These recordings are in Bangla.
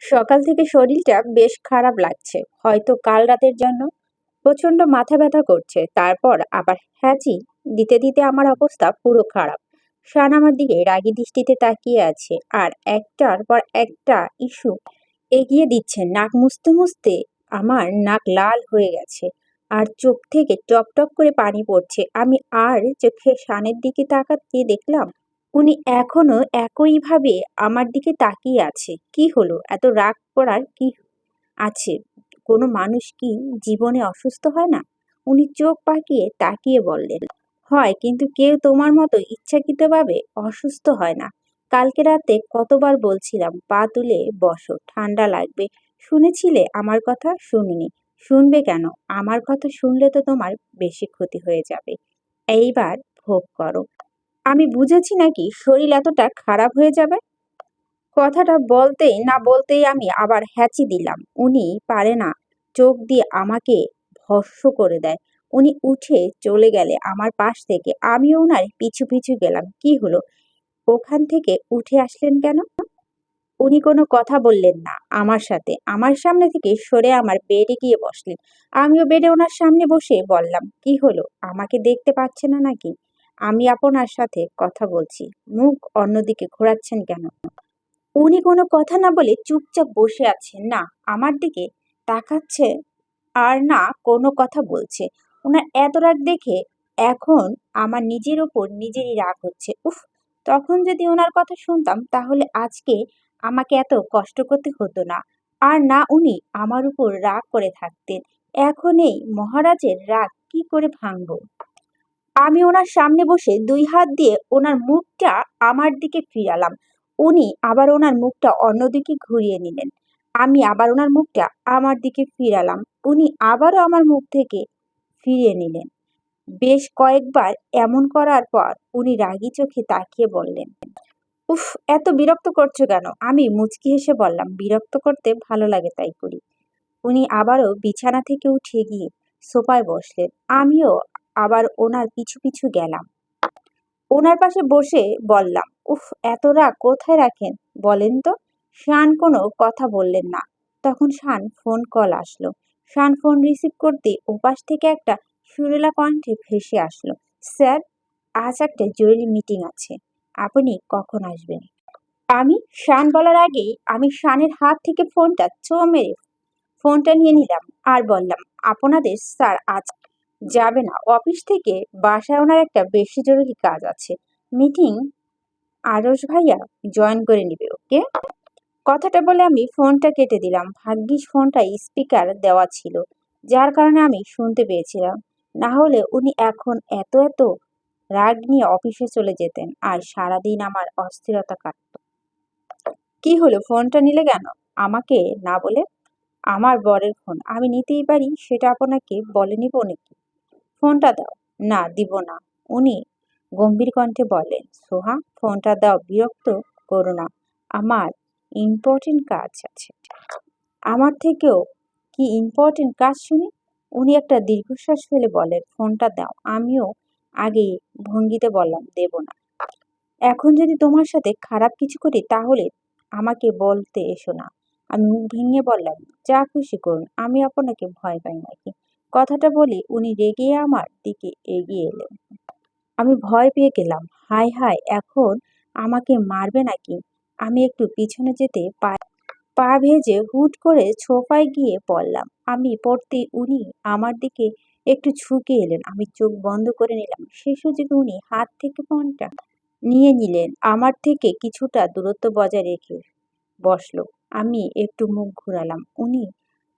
সকাল থেকে শরীরটা বেশ খারাপ লাগছে, হয়তো কাল রাতের জন্য। প্রচন্ড মাথা ব্যথা করছে, তারপর আবার হ্যাঁচি দিতে দিতে আমার অবস্থা পুরো খারাপ। শান আমার দিকে রাগী দৃষ্টিতে তাকিয়ে আছে আর একটার পর একটা ইস্যু এগিয়ে দিচ্ছে। নাক মুছতে মুছতে আমার নাক লাল হয়ে গেছে আর চোখ থেকে টপ টপ করে পানি পড়ছে। আমি আর চোখে শানের দিকে তাকাতে দেখলাম উনি এখনো একইভাবে আমার দিকে তাকিয়ে আছে। কি হলো? এত রাগ করার কি আছে? কোনো মানুষ কি জীবনে অসুস্থ হয় না? উনি চোখ পাকিয়ে তাকিয়ে বললেন, হয়, কিন্তু কেউ তোমার মতো ইচ্ছাকৃতভাবে অসুস্থ হয় না। কালকে রাতে কতবার বলছিলাম পা তুলে বসো, ঠান্ডা লাগবে। শুনেছিলে আমার কথা? শুনিনি। শুনবে কেন? আমার কথা শুনলে তো তোমার বেশি ক্ষতি হয়ে যাবে। এইবার ভোগ করো। আমি বুঝেছি নাকি শরীর এতটা খারাপ হয়ে যাবে? কথাটা বলতেই না বলতেই আমি আবার হ্যাঁচি দিলাম। উনি পারে না চোখ দিয়ে আমাকে ভস্ম করে দেয়। উনি উঠে চলে গেলে আমার পাশ থেকে আমিও ওনার পিছু পিছু গেলাম। কি হলো? ওখান থেকে উঠে আসলেন কেন? উনি কোনো কথা বললেন না আমার সাথে। আমার সামনে থেকে সরে আমার বেডে গিয়ে বসলেন। আমিও বেডে ওনার সামনে বসে বললাম, কি হলো? আমাকে দেখতে পাচ্ছে না নাকি? আমি আপনার সাথে কথা বলছি, মুখ অন্যদিকে ঘোরাচ্ছেন কেন? উনি কোনো কথা না বলে চুপচাপ বসে আছেন, না আমার দিকে তাকাচ্ছে আর না কোনো কথা বলছে। ওনার এত রাগ দেখে এখন আমার নিজের ওপর নিজেরই রাগ হচ্ছে। উফ! তখন যদি ওনার কথা শুনতাম তাহলে আজকে আমাকে এত কষ্ট করতে হতো না। আর না উনি আমার উপর রাগ করে থাকতেন। এখন এই মহারাজের রাগ কি করে ভাঙবো? আমি ওনার সামনে বসে ২ হাত দিয়ে ওনার মুখটা আমার দিকে ফিরালাম। উনি আবার ওনার মুখটা অন্যদিকে ঘুরিয়ে নিলেন। আমি আবার ওনার মুখটা আমার দিকে ফিরালাম। উনি আবারও আমার মুখ থেকে ফিরিয়ে নিলেন। বেশ কয়েকবার এমন করার পর উনি রাগী চোখে তাকিয়ে বললেন, উফ! এত বিরক্ত করছো কেন? আমি মুচকি হেসে বললাম, বিরক্ত করতে ভালো লাগে তাই করি। উনি আবারও বিছানা থেকে উঠে গিয়ে সোফায় বসলেন। আমিও আবার ওনার পিছু পিছু গেলাম। ওনার পাশে বসে বললাম, উফ! এত রাগ কোথায় রাখেন বলেন তো? শান কোনো কথা বললেন না। তখন শান ফোন কল আসলো। শান ফোন রিসিভ করতে ওপাশ থেকে একটা সুরেলা কণ্ঠে ভেসে আসলো, স্যার, আজ একটা জরুরি মিটিং আছে, আপনি কখন আসবেন? আমি শান বলার আগেই আমি শানের হাত থেকে ফোনটা ছো মেরে ফোনটা নিয়ে নিলাম আর বললাম, আপনাদের স্যার আজ যাবে না অফিস থেকে বাসায়, ওনার একটা বেশি জরুরি কাজ আছে। মিটিং আরশ ভাইয়া জয়েন করে নিবে, ওকে? কথাটা বলে আমি ফোনটা কেটে দিলাম। ভাগ্যিস ফোনটা স্পিকার দেওয়া ছিল, যার কারণে আমি শুনতে পেয়েছিলাম। না হলে উনি এখন এত এত রাগ নিয়ে অফিসে চলে যেতেন আর সারাদিন আমার অস্থিরতা কাটতো। কি হলো, ফোনটা নিলে কেন আমাকে না বলে? আমার বরের ফোন, আমি নিতেই পারি, সেটা আপনাকে বলে নিব নাকি? ফোনটা দাও। না, দিব না। উনি গম্ভীর কণ্ঠে বললেন, সোহা, ফোনটা দাও, বিরক্ত করো না, আমার ইম্পর্টেন্ট কাজ আছে। আমার থেকেও কি ইম্পর্টেন্ট কাজ শুনি? উনি একটা দীর্ঘশ্বাস ফেলে বলেন, ফোনটা দাও। আমিও আগেই ভঙ্গিতে বললাম, দেব না। এখন যদি তোমার সাথে খারাপ কিছু করি তাহলে আমাকে বলতে এসো না। আমি মুখ ভেঙে বললাম, যা খুশি করুন, আমি আপনাকে ভয় পাই নাকি? কথাটা বলে উনি রেগে আমার দিকে এগিয়ে এলেন। আমি ভয় পেয়ে গেলাম। হায় হায়, এখন আমাকে মারবে নাকি? আমি একটু পিছনে যেতে পা ভেজে হুট করে সোফায় গিয়ে পড়লাম। আমি পড়তেই উনি আমার দিকে একটু ঝুঁকে এলেন। আমি চোখ বন্ধ করে নিলাম। সে সুযোগে উনি হাত থেকে ফোনটা নিয়ে নিলেন, আমার থেকে কিছুটা দূরত্ব বজায় রেখে বসলো। আমি একটু মুখ ঘুরালাম। উনি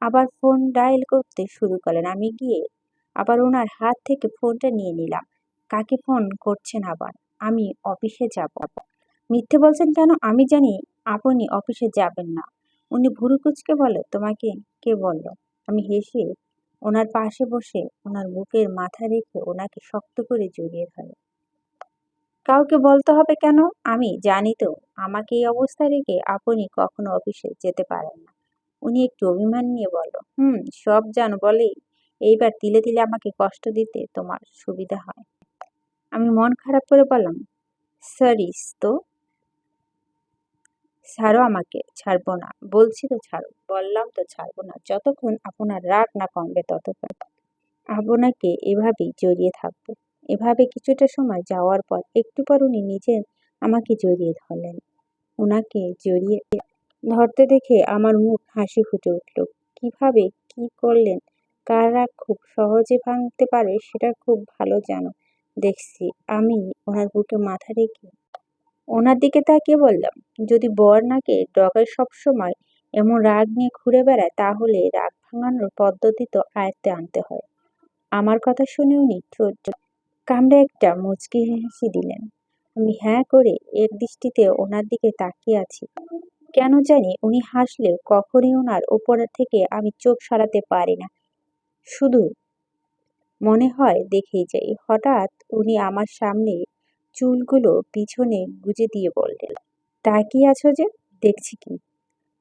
আবার ফোন ডায়াল করতে শুরু করলেন। আমি গিয়ে আবার ওনার হাত থেকে ফোনটা নিয়ে নিলাম। কাকে ফোন করছেন আবার? আমি অফিসে যাব। মিথ্যে বলছেন কেন? আমি জানি আপনি অফিসে যাবেন না। উনি ভুরু কুঁচকে বলে, তোমাকে কে বলল? আমি হেসে ওনার পাশে বসে ওনার বুকের মাথা রেখে ওনাকে শক্ত করে জড়িয়ে ধরে। কাউকে বলতে হবে কেন? আমি জানি তো আমাকে এই অবস্থায় রেখে আপনি কখনো অফিসে যেতে পারেন না। উনি একটু অভিমান নিয়ে বলল, সব জানো বলেই এইবার তিলে তিলে আমাকে কষ্ট দিতে তোমার সুবিধা হয়। আমি মন খারাপ করে বললাম, সরি তো। ছাড়ো আমাকে। ছাড়বো না। বলছি তো ছাড়ো। বললাম তো ছাড়বো না। যতক্ষণ আপনার রাগ না কমবে ততক্ষণ আপনাকে এভাবেই জড়িয়ে থাকবো। এভাবে কিছুটা সময় যাওয়ার পর একটু পর উনি নিজে আমাকে জড়িয়ে ধরলেন। উনাকে জড়িয়ে ধরতে দেখে আমার মুখ হাসি ফুটে উঠল। কিভাবে কি করলেন, কার রাগ খুব সহজে ভাঙতে পারে সেটা খুব ভালো জানো দেখছি। আমি ওনার বুকে মাথা রেখে ওনার দিকে তাকিয়ে বললাম, যদি বর নাকে ডগায় সবসময় এমন রাগ নিয়ে ঘুরে বেড়ায় তাহলে রাগ ভাঙানোর পদ্ধতি তো আয়ত্তে আনতে হয়। আমার কথা শুনে উনি ঠোঁট কামড়ে একটা মুচকি হেসে দিলেন। আমি হ্যাঁ করে এক দৃষ্টিতে ওনার দিকে তাকিয়ে আছি। কেন জানি উনি হাসলেও কখনই ওনার উপর থেকে আমি চোখ সরাতে পারি না। শুধু মনে হয় দেখেই যাই। হঠাৎ উনি আমার সামনে চুলগুলো পিছনে গুজে দিয়ে বললেন, তাকিয়ে আছো যে? দেখছি কি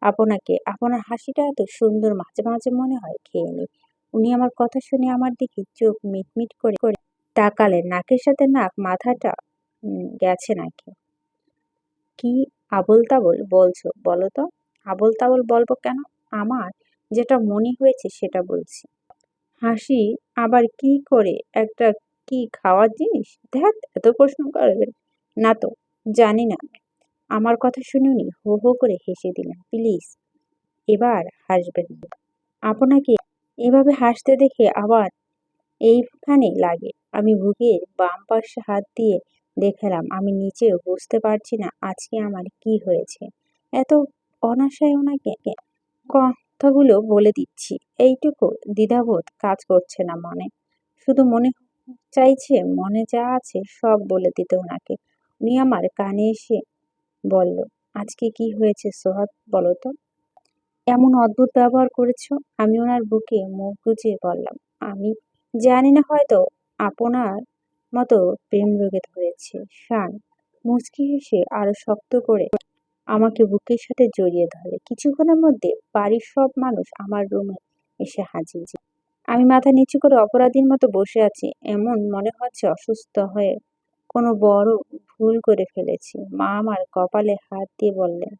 আপনাকে। আপনার হাসিটা এত সুন্দর, মাঝে মাঝে মনে হয় খেয়ে নি। উনি আমার কথা শুনে আমার দিকে চোখ মিটমিট করে করে তাকালেন। নাকের সাথে নাক, মাথাটা গেছে নাকি? কি আবোল তাবোল বলছো বলো তো? আবোল তাবোল বলবো কেন? আমার যেটা মনে হয়েছে সেটা বলছি। হাসি আবার কি করে একটা কি খাওয়ার জিনিস? ধ্যাত, এত প্রশ্ন করবেন না তো। জানি না। আমার কথা শুনে উনি হো হো করে হেসে দিলেন। প্লিজ এবার হাসবেন না। আপনাকে এভাবে হাসতে দেখে আবার এইখানে লাগে। আমি বুকের বাম পাশে হাত দিয়ে দেখালাম। আমি নিচেও বুঝতে পারছি না আজকে আমার কি হয়েছে। এত অনাশায় ওনাকে কথাগুলো বলে দিচ্ছি। এইটুকু দ্বিধাবোধ কাজ করছে না মনে। শুধু মনে চাইছে মনে যা আছে সব বলে দিতে ওনাকে। উনি আমার কানে এসে বলল, আজকে কি হয়েছে সোহাগ বলো তো? এমন অদ্ভুত ব্যবহার করেছো। আমি ওনার বুকে মুখ গুজে বললাম, আমি জানি না, হয়তো আপনার মতো প্রেম রোগে ধরেছে। শান মুচকি হেসে আরো শক্ত করে আমাকে বুকের সাথে জড়িয়ে ধরে। কিছুক্ষণের মধ্যে বাড়ির সব মানুষ আমার রুমে এসে হাজির। আমি মাথা নিচু করে অপরাধীর মতো বসে আছি। এমন মনে হচ্ছে অসুস্থ হয়ে কোনো বড় ভুল করে ফেলেছি। মা আমার কপালে হাত দিয়ে বললেন,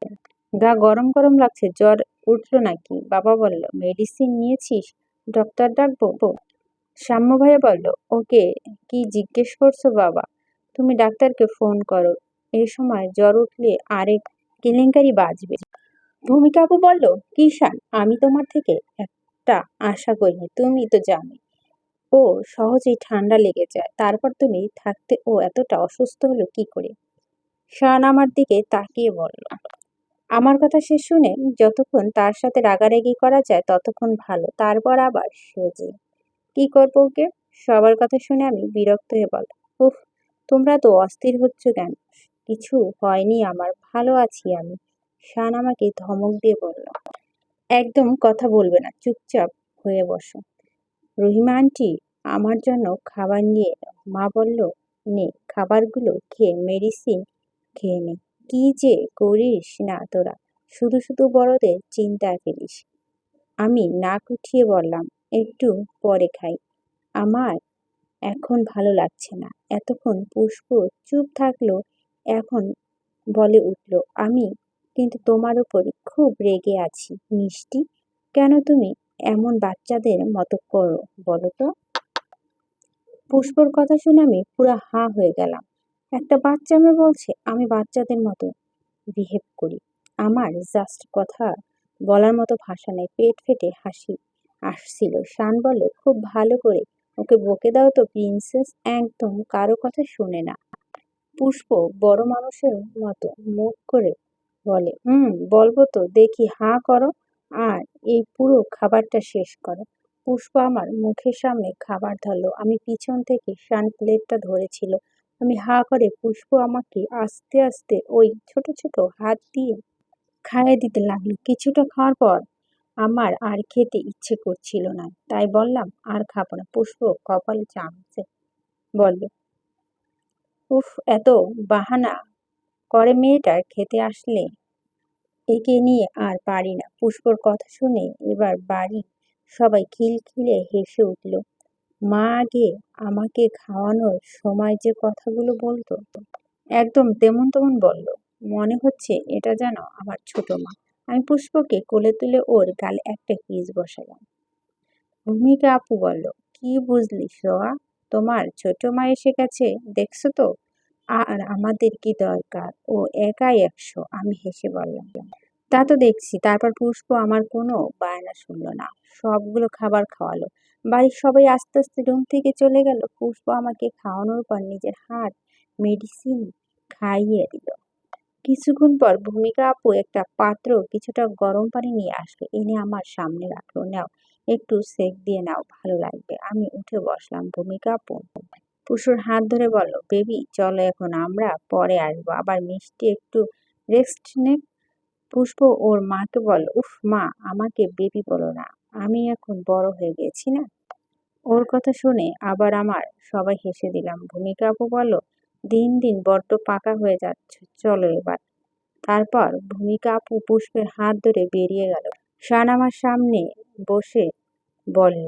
গা গরম গরম লাগছে, জ্বর উঠলো নাকি? বাবা বলল, মেডিসিন নিয়েছিস? ডক্টর ডাকবো? সাম্য ভাইয়া বলল, ওকে কি জিজ্ঞেস করছো বাবা? তুমি ডাক্তারকে ফোন করো। এই সময় জ্বর উঠলে আরেক কেলেঙ্কারি বাজবে। ভূমিকা আপু বলল, কিষান, আমি তোমার থেকে একটা আশা করিনি। তুমি তো জানো ও সহজেই ঠান্ডা লেগে যায়। তারপর তুমি থাকতে ও এতটা অসুস্থ হলো কি করে? শান আমার দিকে তাকিয়ে বলল, আমার কথা শেষ শুনে যতক্ষণ তার সাথে রাগারাগি করা যায় ততক্ষণ ভালো। তারপর আবার সেজে কি করবো ওকে? সবার কথা শুনে আমি বিরক্ত হয়ে বল, উফ, তোমরা তো অস্থির হচ্ছ কেন? কিছু হয়নি আমার, ভালো আছি আমি। শান আমাকে ধমক দিয়ে বলল, একদম কথা বলবে না, চুপচাপ হয়ে বসো। রহিমা আন্টি আমার জন্য খাবার নিয়ে এলো। মা বলল, নে খাবারগুলো খেয়ে মেডিসিন খেয়ে নে। কি যে করিস না তোরা, শুধু শুধু বড়দের চিন্তায় ফেলিস। আমি নাক উঠিয়ে বললাম, একটু পরে খাই, আমার এখন ভালো লাগছে না। এতক্ষণ পুষ্প চুপ থাকলো, এখন বলে উঠল, আমি কিন্তু তোমার উপর খুব রেগে আছি মিষ্টি। কেন তুমি এমন বাচ্চাদের মতো করো বলো তো? পুষ্পর কথা শুনে আমি পুরো হাঁ হয়ে গেলাম। একটা বাচ্চা মেয়ে বলছে আমি বাচ্চাদের মতো বিহেভ করি। আমার জাস্ট কথা বলার মতো ভাষা নেই। পেট ফেটে হাসি আসছিল। শান বলল, খুব ভালো করে ওকে বকে দাও তো প্রিন্সেস, একদম কারো কথা শুনে না। পুষ্প বড় মানুষের মতো মুখ করে বলে, বলবো তো, দেখি হাঁ করো আর এই পুরো খাবারটা শেষ করো। পুষ্প আমার মুখের সামনে খাবার ধরলো। আমি পিছন থেকে শান প্লেটটা ধরেছিল। আমি হাঁ করে পুষ্প আমাকে আস্তে আস্তে ওই ছোট ছোট হাত দিয়ে খাইয়ে দিতে লাগলো। কিছুটা খাওয়ার পর আমার আর খেতে ইচ্ছে করছিল না, তাই বললাম আর খাবো না। পুষ্প কপালে চামচে বলল, উফ, এত বাহানা করে মেয়েটার, খেতে আসলে একে নিয়ে আর পারি না। পুষ্পর কথা শুনে এবার বাড়ির সবাই খিলখিলে হেসে উঠল। মা আগে আমাকে খাওয়ানোর সময় যে কথাগুলো বলতো একদম তেমন তেমন বলল। মনে হচ্ছে এটা যেন আমার ছোট মা। আমি পুষ্পকে কোলে তুলে ওর গালে একটা কিস বসালাম। ভূমিকা আপু বলল, কি বুঝলি সোয়া? তোমার ছোট মা এসে গেছে, দেখছো তো? আর আমাদের কি দরকার? ও একাই 100। আমি হেসে বললাম, তা তো দেখছি। তারপর পুষ্প আমার কোনো বায়না শুনলো না, সবগুলো খাবার খাওয়ালো। বাড়ির সবাই আস্তে আস্তে রুম থেকে চলে গেল। পুষ্প আমাকে খাওয়ানোর পর নিজের হাত মেডিসিন খাইয়ে দিল। কিছুক্ষণ পর ভূমিকা আপু একটা পাত্র কিছুটা গরম পানি নিয়ে আসলো, এনে আমার সামনে রাখলো। নাও, একটু সেক দিয়ে নাও, ভালো লাগবে। আমি উঠে বসলাম। ভূমিকা আপু পুশুর হাত ধরে বলল, বেবি চলো এখন, আমরা পরে আসবো। আবার মিষ্টি একটু রেস্ট নে। পুষ্প ওর মাকে বলল, উফ মা, আমাকে বেবি বলো না, আমি এখন বড় হয়ে গেছি না। ওর কথা শুনে আবার আমার সবাই হেসে দিলাম। ভূমিকা আপু বলল, দিন দিন বড্ড পাকা হয়ে যাচ্ছে, চলো এবার। তারপর ভূমিকা আপু পুষ্পের হাত ধরে বেরিয়ে গেল। শান আমার সামনে বসে বলল,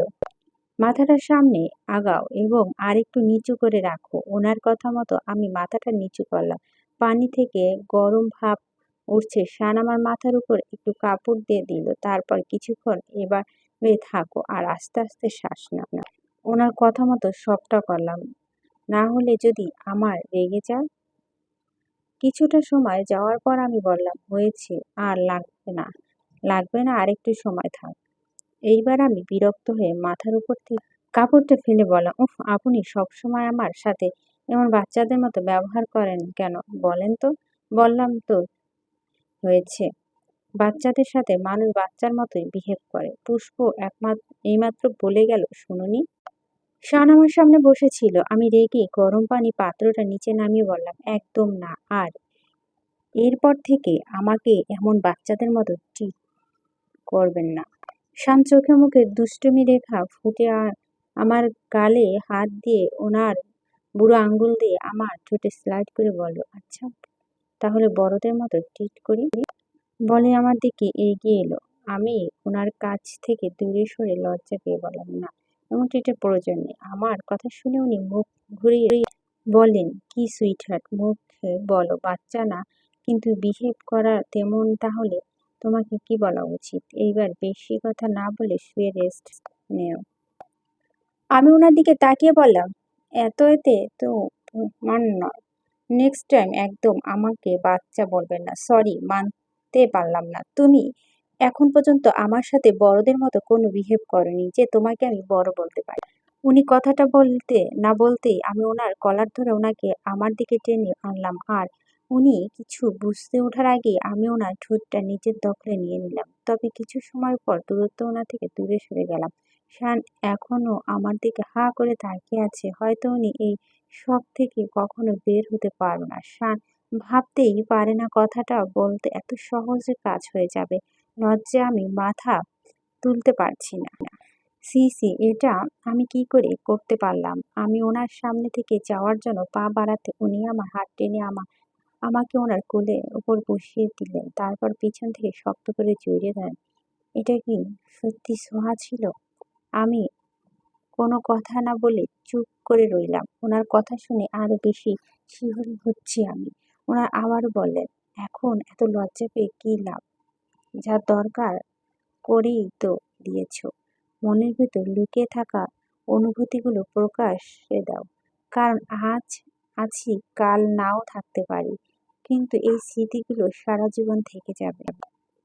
মাথাটা সামনে আগাও এবং আরেকটু নিচু করে রাখো। ওনার কথা মতো আমি মাথাটা নিচু করলাম। পানি থেকে গরম ভাপ উঠছে। শান আমার মাথার উপর একটু কাপড় দিয়ে দিল। তারপর কিছুক্ষণ এভাবে থাকো আর আস্তে আস্তে শ্বাস নাও। ওনার কথা মতো সবটা করলাম, না হলে যদি আমার রেগে যায়। কিছুটা সময় যাওয়ার পর আমি বললাম, হয়েছে, আর লাগবে না, আরেকটু সময় থাক। এইবার আমি বিরক্ত হয়ে মাথার উপর থেকে কাপড়টা ফেলে বললাম, উফ, আপনি সবসময় আমার সাথে এমন বাচ্চাদের মতো ব্যবহার করেন কেন বলেন তো? বললাম তো হয়েছে, বাচ্চাদের সাথে মানুষ বাচ্চার মতোই বিহেভ করে। পুষ্প এইমাত্র বলে গেল, শুনুনি? শান আমার সামনে বসেছিল। আমি রেগে গরম পানি পাত্রটা নিচে নামিয়ে বললাম, একদম না। আর এরপর থেকে আমাকে এমন বাচ্চাদের মতো ট্রিট করবেন না। শান চোখে মুখে দুষ্টুমি রেখা ফুটে আমার গালে হাত দিয়ে ওনার বুড়ো আঙ্গুল দিয়ে আমার ঠোঁটে স্লাইড করে বলল, আচ্ছা তাহলে বড়দের মতো ট্রিট করি। বলে আমার দিকে এগিয়ে এলো। আমি ওনার কাছ থেকে দূরে সরে লজ্জা পেয়ে বললাম, না, এমন ট্রিটের প্রয়োজন নেই। আমার কথা শুনে উনি মুখ ঘুরিয়ে বললেন, কি সুইটহার্ট, মুখে বলো বাচ্চা না, কিন্তু বিহেভ করা তেমন। তাহলে তোমাকে কি বলা উচিত? এইবার বেশি কথা না বলে শুয়ে রেস্ট নেও। আমি ওনার দিকে তাকিয়ে বললাম, এতে তো মান নয়। নেক্সট টাইম একদম আমাকে বাচ্চা বলবেন না। সরি, মানতে পারলাম না। তুমি এখন পর্যন্ত আমার সাথে বড়দের মতো কোনো বিহেভ করনি যে তোমাকে আমি বড় বলতে পারি। উনি কথাটা বলতে না বলতেই আমি ওনার কলার ধরে ওনাকে আমার দিকে টেনে আনলাম। আর উনি কিছু বুঝতে ওঠার আগেই আমি ওনার ঠোঁটটা নিজের দখলে নিয়ে নিলাম। তবে কিছু সময় পর দূরত্ব ওনা থেকে দূরে সরে গেলাম। শান এখনো আমার দিকে হা করে তাকিয়ে আছে। হয়তো উনি এই শখ থেকে কখনো বের হতে পারবে না। শান ভাবতেই পারে না কথাটা বলতে এত সহজে কাজ হয়ে যাবে। লজ্জায় আমি মাথা তুলতে পারছি না। সি সি, এটা আমি কি করে করতে পারলাম? আমি ওনার সামনে থেকে যাওয়ার জন্য পা বাড়াতে উনি আমার হাত টেনে আমাকে ওনার কোলের উপর বসিয়ে দিলেন। তারপর পিছন থেকে শক্ত করে জড়িয়ে ধরেন। এটা কি সত্যি সোহা ছিল? আমি কোনো কথা না বলে চুপ করে রইলাম। ওনার কথা শুনে আরো বেশি শিহরণ হচ্ছি আমি। ওনার আবারও বললেন, এখন এত লজ্জা পেয়ে কি লাভ? যা দরকার করেই তো দিয়েছ। মনের ভেতর লুকিয়ে থাকা অনুভূতিগুলো প্রকাশ্যে দাও। কারণ আজ আছি, কাল নাও থাকতে পারি, কিন্তু এই স্মৃতিগুলো সারা জীবন থেকে যাবে।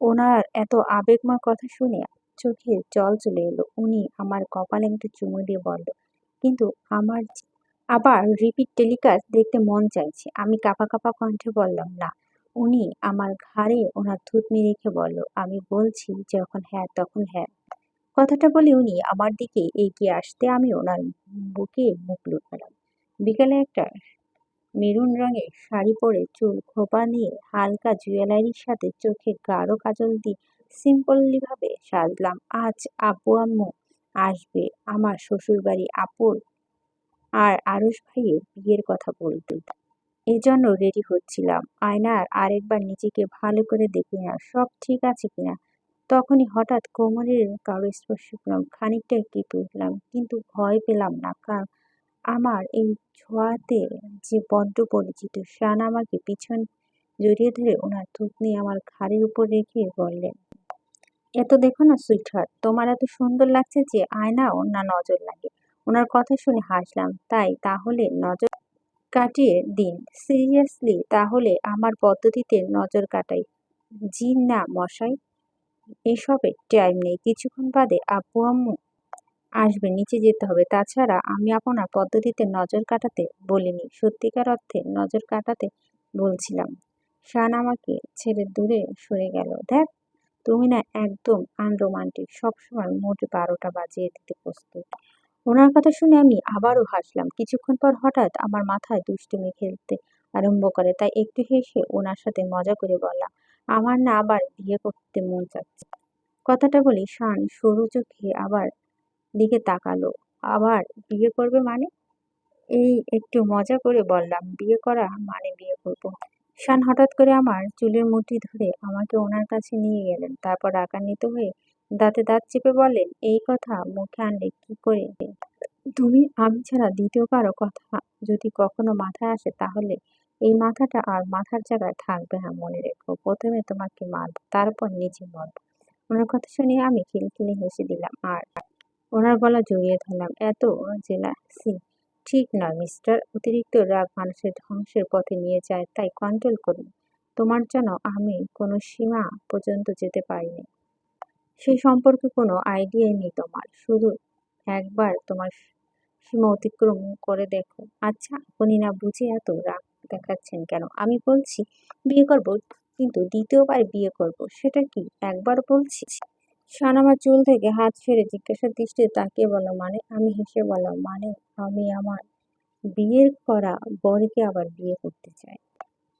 ওনার এত আবেগময় কথা শুনে চোখে জল চলে এলো। উনি আমার কপালে একটু চুমু দিয়ে বলল, কিন্তু আমার আবার রিপিট টেলিকাস্ট দেখতে মন চাইছে। আমি কাঁপা কাঁপা কণ্ঠে বললাম, না। উনি আমার ঘাড়ে ওনার থুতনি রেখে বলল, আমি বলছি যখন হ্যাঁ তখন হ্যাঁ। কথাটা বলে উনি আমার দিকে এগিয়ে আসতে আমি ওনার বুকে মুখ লুকালাম। বিকেলে একটা মেরুন রঙের শাড়ি পরে চুল খোঁপা নিয়ে হালকা জুয়েলারির সাথে চোখে গাঢ় কাজল দিয়ে সিম্পলি ভাবে সাজলাম। আজ আব্বু আম্মু আসবে আমার শ্বশুরবাড়ি, আপুর আর আরুষ ভাইয়ের বিয়ের কথা বলতে। এজন্য রেডি হচ্ছিলাম। আয়নার আরেকবার নিজেকে ভালো করে দেখে না সব ঠিক আছে কিনা। তখনই হঠাৎ কোমরের কারো স্পর্শ পেলাম। খানিকটা কেঁপে উঠলাম, কিন্তু ভয় পেলাম না, কারণ আমার এই ছোঁয়াতে যে বড্ড পরিচিত। শান আমাকে পিছন জড়িয়ে ধরে ওনার থুতনি আমার ঘাড়ের উপর রেখে বললেন, এত দেখো না সুইটহার্ট, তোমার এত সুন্দর লাগছে যে আয়নাও না নজর লাগে। ওনার কথা শুনে হাসলাম। তাহলে নজর কাটিয়ে দিন। সিরিয়াসলি, তাহলে আমার পদ্ধতিতে নজর কাটাই? জি না মশাই, এসবের টাইম নেই। কিছুক্ষণ বাদে আব্বু আম্মু আসবে, নিচে যেতে হবে। তাছাড়া আমি আপনার পদ্ধতিতে নজর কাটাতে বলিনি, সত্যিকার অর্থে নজর কাটাতে বলছিলাম। শান আমাকে ছেড়ে দূরে সরে গেল। দেখ, তুমি না একদম আনরোমান্টিক, সবসময় মোট 12টা বাজিয়ে দিতে প্রস্তুত। ওনার কথা শুনে আমি আবারও হাসলাম। কিছুক্ষণ পর হঠাৎ আমার মাথায় দুষ্টুমি খেলতে আরম্ভ করে, তাই একটু হেসে ওনার সাথে মজা করে বললাম, আমার না আবার বিয়ে করতে মন চাচ্ছে। কথাটা বলি শান সরু চোখে আবার দিকে তাকালো। আবার বিয়ে করবে মানে? এই একটু মজা করে বললাম, বিয়ে করা মানে বিয়ে করব। শান হঠাৎ করে আমার চুলের মুঠি ধরে আমাকে ওনার কাছে নিয়ে গেলেন। তারপর রাগান্বিত হয়ে দাঁতে দাঁত চেপে বললেন, এই কথা মুখে আনলে কি করে? তুমি আমি ছাড়া দ্বিতীয় কারো কথা যদি কখনো মাথায় আসে, তাহলে এই মাথাটা আর মাথার জায়গায় থাকবে না, মনে রেখো। প্রথমে তোমাকে মারব, তারপর নিজে মরব। ওনার কথা শুনে আমি খিলখিলি হেসে দিলাম আর ওনার গলা জড়িয়ে ধরলাম। এত জেলাসি ঠিক নয় মিস্টার। অতিরিক্ত রাগ মানুষের ধ্বংসের পথে নিয়ে যায়, তাই কন্ট্রোল করুন। তোমার জন্য আমি কোনো সীমা পর্যন্ত যেতে পারিনি। সেই সম্পর্কে কোনো আইডিয়াই নেই তোমার। শুধু একবার তোমার সীমা অতিক্রম করে দেখো। আচ্ছা, আপনি না বুঝে এত রাগ দেখাচ্ছেন কেন? আমি বলছি বিয়ে করব, কিন্তু দ্বিতীয়বার বিয়ে করব, সেটা কি একবার বলছি? শান আমার চুল থেকে হাত সরে জিজ্ঞাসার দৃষ্টিতে তাকিয়ে বলল, মানে? আমি হেসে বললাম, মানে আমি আমার বিয়ের করা বরকে আবার বিয়ে করতে চাই।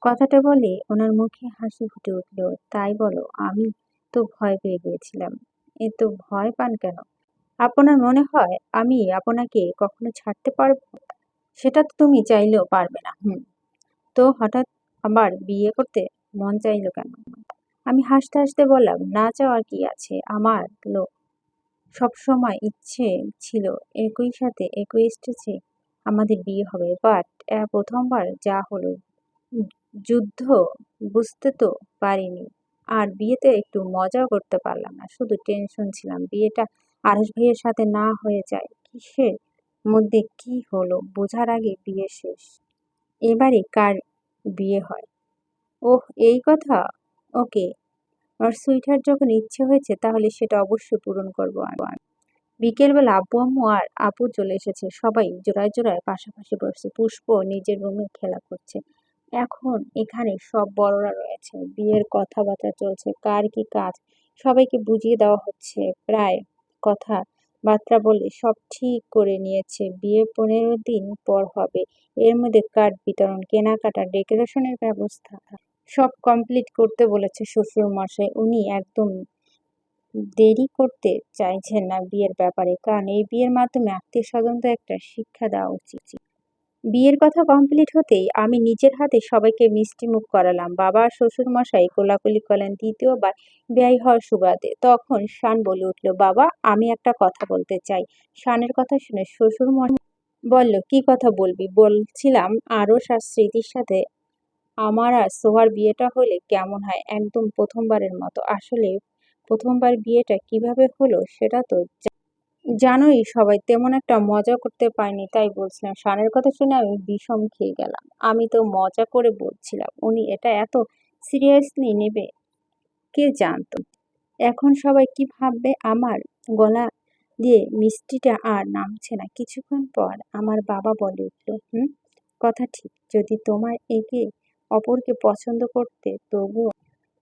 কথাটা বলে ওনার মুখে হাসি ফুটে উঠল। তাই বলো, আমি তো ভয় পেয়ে গিয়েছিলাম। এ তো ভয় পান কেন? আপনার মনে হয় আমি আপনাকে কখনো ছাড়তে পারবো? সেটা তো তুমি চাইলেও পারবে না। তো হঠাৎ আবার বিয়ে করতে মন চাইলো কেন? আমি হাসতে হাসতে বললাম, না চাওয়ার কি আছে? আমার সবসময় ইচ্ছে ছিল একই সাথে একই স্টেজে আমাদের বিয়ে হবে, বাট প্রথমবার যা হলো যুদ্ধ, বুঝতে তো পারিনি। আর বিয়েতে একটু মজাও করতে পারলাম না, শুধু টেনশন ছিলাম বিয়েটা আরশ ভাইয়ের সাথে না হয়ে যায়। কিসের মধ্যে কি হলো বোঝার আগে বিয়ে শেষ। এবারে কার বিয়ে হয়? ওহ, এই কথা। ওকে, আমার সুইটার যখন ইচ্ছে হয়েছে, তাহলে সেটা অবশ্যই পূরণ করবো আমি। বিকেলবেলা আব্বু আম্মু আর আপু চলে এসেছে। সবাই জোড়ায় জোড়ায় পাশাপাশি বসছে। পুষ্প নিজের রুমে খেলা করছে। এখন এখানে সব বড়রা রয়েছে, বিয়ের কথাবার্তা চলছে, কার কি কাজ সবাইকে বুঝিয়ে দেওয়া হচ্ছে। প্রায় কথাবার্তা বলে সব ঠিক করে নিয়েছে, বিয়ে 15 দিন পর হবে। এর মধ্যে কার্ড বিতরণ, কেনাকাটা, ডেকোরেশনের ব্যবস্থা সব কমপ্লিট করতে বলেছে শ্বশুর মশাই। উনি একদম দেরি করতে চাইছেন না বিয়ের ব্যাপারে, কারণ এই বিয়ের মাধ্যমে আত্মীয় স্বজনদের একটা শিক্ষা দেওয়া উচিত। বিয়ের কথা কমপ্লিট হতেই আমি নিজের হাতে সবাইকে মিষ্টি মুখ করালাম। বাবা আর শ্বশুর মশাই কোলাকুলি করলেন দ্বিতীয়বার বিয়ে হওয়ার সুবাদে। তখন শান বলে উঠল, বাবা আমি একটা কথা বলতে চাই। শানের কথা শুনে শ্বশুর মশাই বলল, কি কথা বলবি? বলছিলাম আরশ আর স্মৃতির সাথে আমার আর সোহার বিয়েটা হলে কেমন হয়, একদম প্রথমবারের মতো। আসলে প্রথমবার বিয়েটা কিভাবে হলো সেটা তো জানোই, সবাই তেমন একটা মজা করতে পারেনি, তাই বলছিলাম। শানের কথা শুনে আমি বিষম খেয়ে গেলাম। আমি তো মজা করে বলছিলাম, উনি এটা এত সিরিয়াসলি নেবে কে জানতো। এখন সবাই কি ভাববে? আমার গলা দিয়ে মিষ্টিটা আর নামছে না। কিছুক্ষণ পর আমার বাবা বলে উঠল, কথা ঠিক, যদি তোমার একে অপরকে পছন্দ করতে, তবুও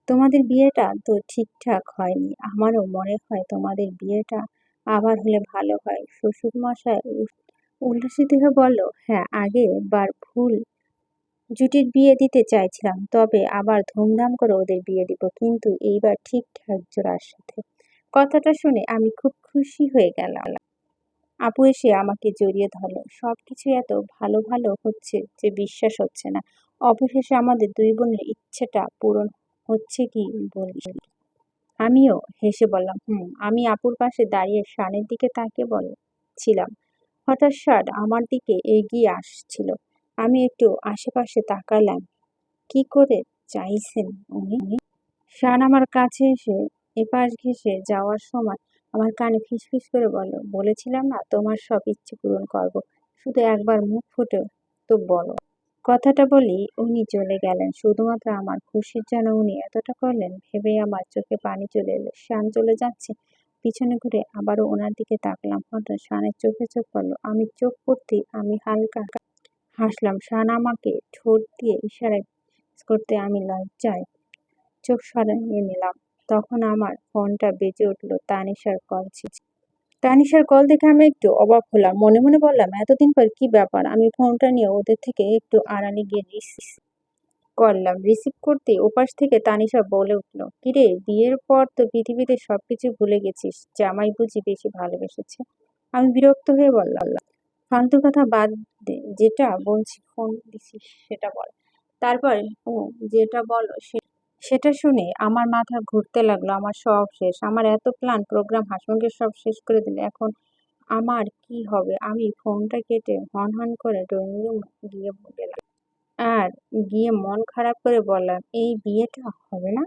তোমাদের বিয়েটা তো ঠিকঠাক হয়নি। আমারও মনে হয় তোমাদের বিয়েটা আবার হলে ভালো হয়। শ্বশুর মশাই উল্লসিত হয়ে বলল, হ্যাঁ, আগের বার ভুল জুটির বিয়ে দিতে চাইছিলাম, তবে আবার ধুমধাম করে ওদের বিয়ে দিব, কিন্তু এইবার ঠিকঠাক জোড়ার সাথে। কথাটা শুনে আমি খুব খুশি হয়ে গেলাম। আপু এসে আমাকে জড়িয়ে ধরল। সবকিছু এত ভালো ভালো হচ্ছে যে বিশ্বাস হচ্ছে না। অবশেষে আমাদের দুই বোনের ইচ্ছেটা পূরণ হচ্ছে কি বলিস? আমিও হেসে বললাম, আমি আপুর পাশে দাঁড়িয়ে শানের দিকে তাকিয়ে বলছিলাম। হঠাৎ শান আমার দিকে এগিয়ে আসছিল। আমি একটু আশেপাশে তাকালাম। কি করে চাইছেন উনি? শান আমার কাছে এসে এপাশ ঘেঁষে যাওয়ার সময় আমার কানে ফিসফিস করে বলল, বলেছিলাম না তোমার সব ইচ্ছে পূরণ করব, শুধু একবার মুখ ফুটে তো বলো। কথাটা বলেই উনি চলে গেলেন। শুধুমাত্র আমার খুশির জন্য উনি এতটা করলেন ভেবেই আমার চোখে পানি চলে এলো। শান চলে যাচ্ছে, পিছনে ঘুরে আবারও ওনার দিকে তাকলাম। হঠাৎ শানের চোখে চোখ পড়লো। আমি চোখ পড়তেই আমি হালকা হাসলাম। শান আমাকে ঠোঁট দিয়ে ইশারায় করতে আমি লজ্জায় চোখ সরিয়ে নিলাম। তখন আমার ফোনটা বেজে উঠল। তানিশার কল ছিল। তানিশার কল দেখে আমি একটু অবাক হলাম। মনে মনে বললাম, এতদিন পর কি ব্যাপার? আমি ফোনটা নিয়ে ওদের থেকে একটু আড়ালে গিয়ে রিসিভ করলাম। রিসিভ করতেই ওপাশ থেকে তানিশা বলে উঠল, কিরে, বিয়ের পর তো পৃথিবীতে সবকিছু ভুলে গেছিস, জামাই বুঝি বেশি ভালোবেসেছে? আমি বিরক্ত হয়ে বললাম, ফালতু কথা বাদ দে, যেটা বলছি ফোন দিছিস সেটা বল। তারপর ও যেটা বলো সেটা শুনে আমার মাথা ঘুরতে লাগলো। আমার সব শেষ। আমার এত প্ল্যান প্রোগ্রাম হাসিমুখে সব শেষ করে দিলে। এখন আমার কি হবে? আমি ফোনটা কেটে হন করে ড্রয়িং রুম গিয়ে গেলাম আর গিয়ে মন খারাপ করে বললাম, এই বিয়েটা হবে না।